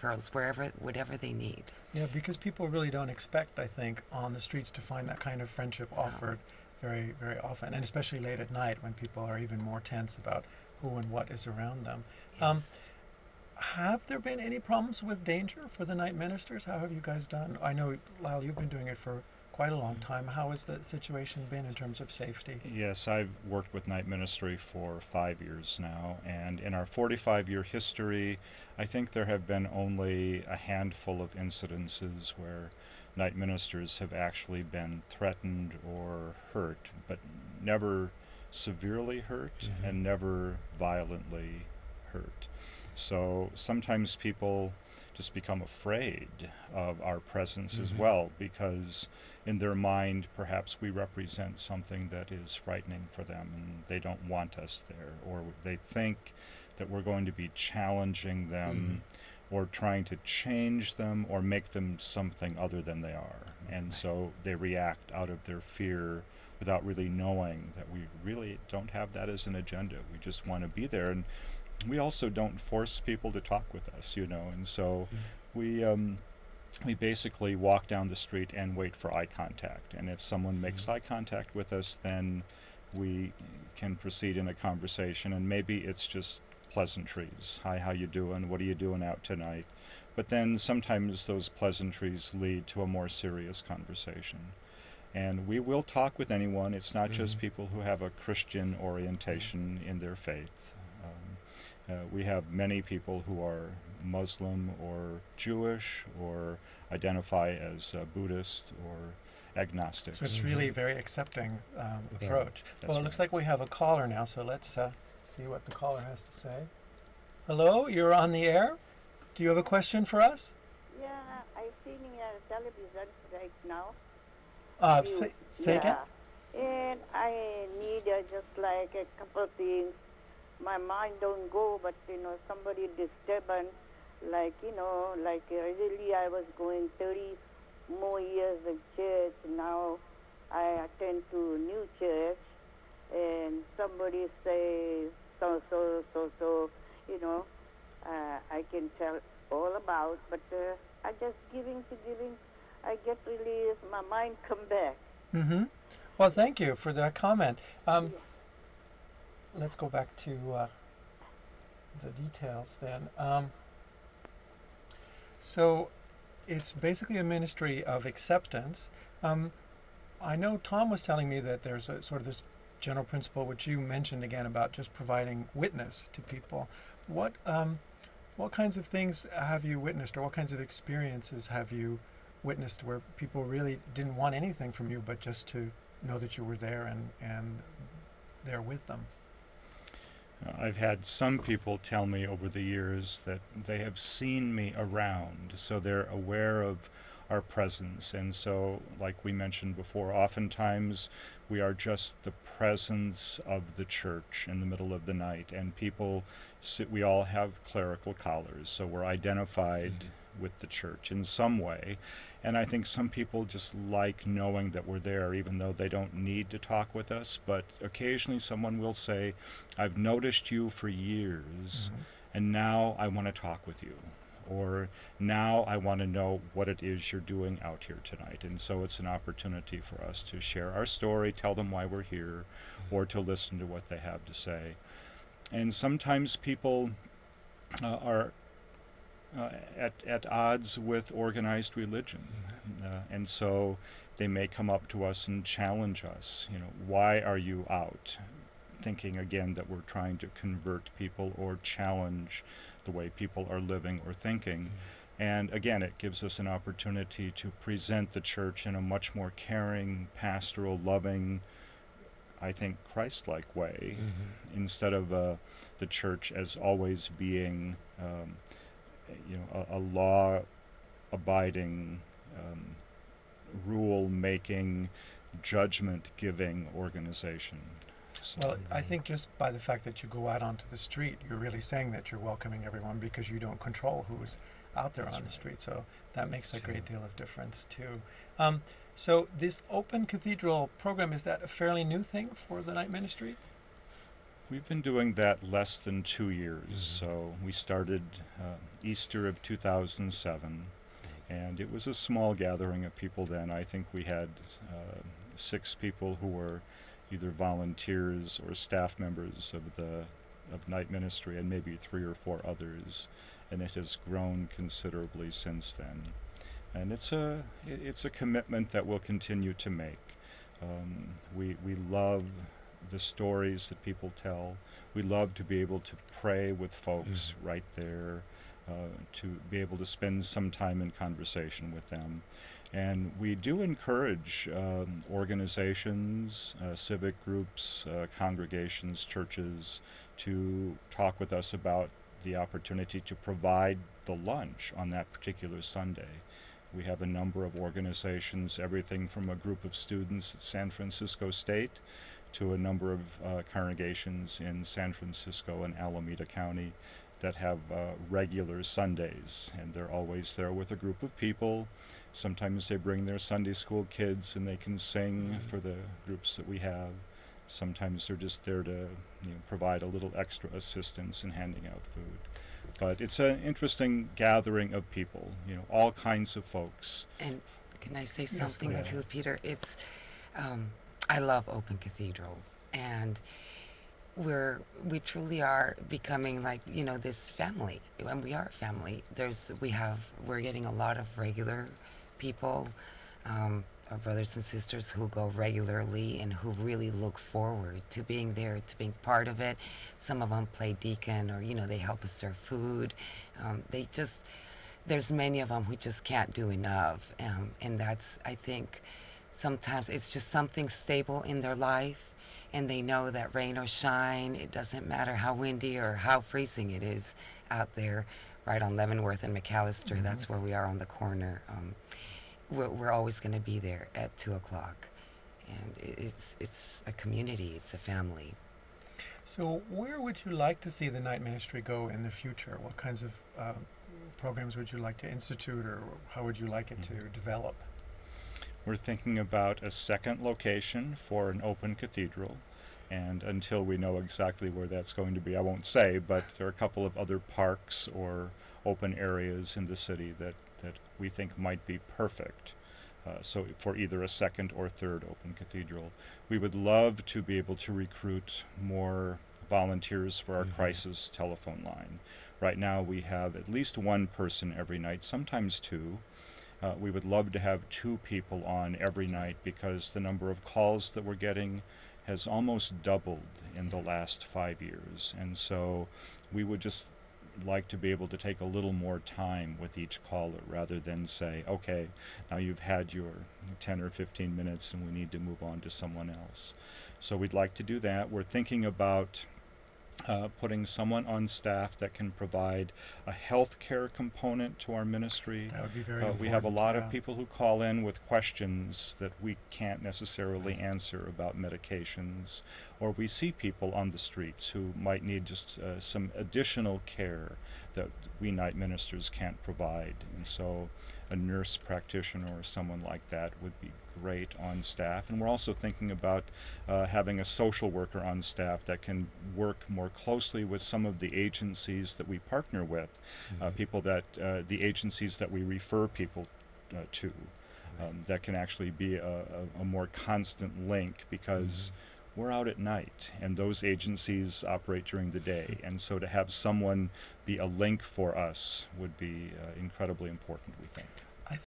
pearls, whatever they need. Yeah, because people really don't expect, I think, on the streets to find that kind of friendship offered very, very often, and especially late at night when people are even more tense about who and what is around them. Yes. Have there been any problems with danger for the night ministers? How have you guys done? I know, Lyle, you've been doing it for quite a long time. How has the situation been in terms of safety? Yes, I've worked with night ministry for 5 years now, and in our 45-year history, I think there have been only a handful of incidences where night ministers have actually been threatened or hurt, but never severely hurt and never violently hurt. So sometimes people just become afraid of our presence as well, because in their mind perhaps we represent something that is frightening for them and they don't want us there, or they think that we're going to be challenging them or trying to change them or make them something other than they are. And so they react out of their fear without really knowing that we really don't have that as an agenda. We just want to be there. And we also don't force people to talk with us, you know, and so we basically walk down the street and wait for eye contact. And if someone makes eye contact with us, then we can proceed in a conversation, and maybe it's just pleasantries. Hi, how you doing? What are you doing out tonight? But then sometimes those pleasantries lead to a more serious conversation. And we will talk with anyone. It's not just people who have a Christian orientation in their faith. We have many people who are Muslim or Jewish or identify as Buddhist or agnostic. So it's really a very accepting approach. That's Well, it looks like we have a caller now, so let's see what the caller has to say. Hello, you're on the air. Do you have a question for us? Yeah, I'm seeing television right now. Say again? And I need just like a couple of things. My mind don't go, but somebody disturbance, like really I was going 30 more years in church. Now I attend to new church, and somebody say so. I can tell all about, but I just giving. I get released. My mind come back. Well, thank you for that comment. Let's go back to the details then. So it's basically a ministry of acceptance. I know Tom was telling me that there's a sort of this general principle which you mentioned again about just providing witness to people. What kinds of things have you witnessed, or what kinds of experiences have you witnessed where people really didn't want anything from you but just to know that you were there and there with them? I've had some people tell me over the years that they have seen me around, so they're aware of our presence. And so, like we mentioned before, oftentimes we are just the presence of the church in the middle of the night, and people we all have clerical collars, so we're identified with the church in some way. And I think some people just like knowing that we're there, even though they don't need to talk with us. But occasionally someone will say, I've noticed you for years, and now I want to talk with you. Or now I want to know what it is you're doing out here tonight. And so it's an opportunity for us to share our story, tell them why we're here, or to listen to what they have to say. And sometimes people are at odds with organized religion, and so they may come up to us and challenge us. Why are you out? Thinking again that we're trying to convert people or challenge the way people are living or thinking. And again, it gives us an opportunity to present the church in a much more caring, pastoral, loving, I think, Christ-like way, instead of the church as always being a law-abiding, rule-making, judgment-giving organization. So, well, I think just by the fact that you go out onto the street, you're really saying that you're welcoming everyone, because you don't control who's out there on the street. So that makes a great deal of difference too. So this open cathedral program, is that a fairly new thing for the night ministry? We've been doing that less than 2 years. So we started Easter of 2007, and it was a small gathering of people then. I think we had 6 people who were either volunteers or staff members of night ministry, and maybe 3 or 4 others, and it has grown considerably since then. And it's a commitment that we'll continue to make. We love the stories that people tell. We love to be able to pray with folks right there, to be able to spend some time in conversation with them. And we do encourage organizations, civic groups, congregations, churches to talk with us about the opportunity to provide the lunch on that particular Sunday. We have a number of organizations, everything from a group of students at San Francisco State to a number of congregations in San Francisco and Alameda County that have regular Sundays, and they're always there with a group of people. Sometimes they bring their Sunday school kids and they can sing for the groups that we have. Sometimes they're just there to provide a little extra assistance in handing out food. But it's an interesting gathering of people, all kinds of folks. And can I say something too, Peter? It's I love Open Cathedral, and we truly are becoming like this family, and we are a family. We're getting a lot of regular people, our brothers and sisters who go regularly and who really look forward to being there, to being part of it. Some of them play deacon, or they help us serve food. There's many of them who just can't do enough, and that's, I think, sometimes it's just something stable in their life, and they know that rain or shine, it doesn't matter how windy or how freezing it is out there, right on Leavenworth and McAllister. That's where we are on the corner. We're always going to be there at 2 o'clock, and it's a community, it's a family. So where would you like to see the night ministry go in the future? What kinds of programs would you like to institute, or how would you like it to develop? We're thinking about a second location for an open cathedral, and until we know exactly where that's going to be, I won't say, but there are a couple of other parks or open areas in the city that we think might be perfect. So for either a second or third open cathedral. We would love to be able to recruit more volunteers for our crisis telephone line. Right now we have at least 1 person every night, sometimes 2. We would love to have 2 people on every night, because the number of calls that we're getting has almost doubled in the last 5 years. And so we would just like to be able to take a little more time with each caller, rather than say, okay, now you've had your 10 or 15 minutes and we need to move on to someone else. So we'd like to do that. We're thinking about putting someone on staff that can provide a health care component to our ministry. That would be very important. We have a lot of people who call in with questions that we can't necessarily answer about medications, or we see people on the streets who might need just some additional care that we night ministers can't provide. And so a nurse practitioner or someone like that would be great on staff. And we're also thinking about having a social worker on staff that can work more closely with some of the agencies that we partner with, people that the agencies that we refer people to, that can actually be a more constant link, because we're out at night and those agencies operate during the day, and so to have someone be a link for us would be incredibly important, we think.